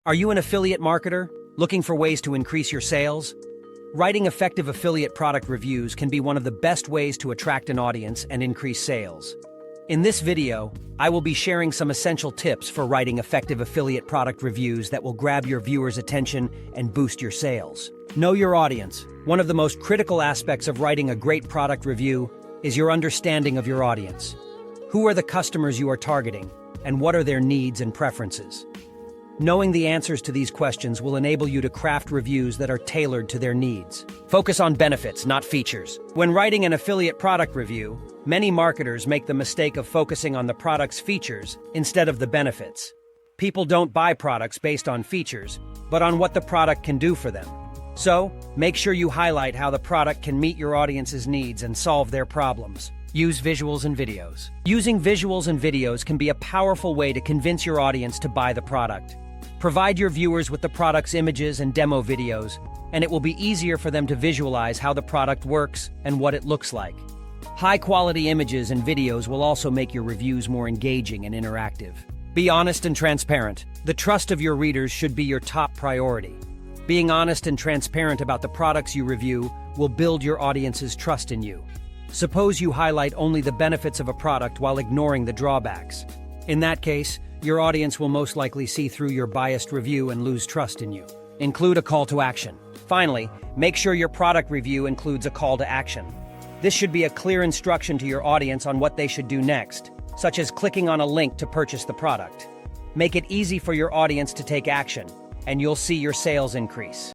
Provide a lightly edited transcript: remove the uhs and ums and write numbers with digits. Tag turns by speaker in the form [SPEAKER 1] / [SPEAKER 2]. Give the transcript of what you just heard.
[SPEAKER 1] Are you an affiliate marketer looking for ways to increase your sales? Writing effective affiliate product reviews can be one of the best ways to attract an audience and increase sales. In this video, I will be sharing some essential tips for writing effective affiliate product reviews that will grab your viewers' attention and boost your sales. Know your audience. One of the most critical aspects of writing a great product review is your understanding of your audience. Who are the customers you are targeting, and what are their needs and preferences? Knowing the answers to these questions will enable you to craft reviews that are tailored to their needs. Focus on benefits, not features. When writing an affiliate product review, many marketers make the mistake of focusing on the product's features instead of the benefits. People don't buy products based on features, but on what the product can do for them. So, make sure you highlight how the product can meet your audience's needs and solve their problems. Use visuals and videos. Using visuals and videos can be a powerful way to convince your audience to buy the product. Provide your viewers with the product's images and demo videos, and it will be easier for them to visualize how the product works and what it looks like. High-quality images and videos will also make your reviews more engaging and interactive. Be honest and transparent. The trust of your readers should be your top priority. Being honest and transparent about the products you review will build your audience's trust in you. Suppose you highlight only the benefits of a product while ignoring the drawbacks. In that case, your audience will most likely see through your biased review and lose trust in you. Include a call to action. Finally, make sure your product review includes a call to action. This should be a clear instruction to your audience on what they should do next, such as clicking on a link to purchase the product. Make it easy for your audience to take action, and you'll see your sales increase.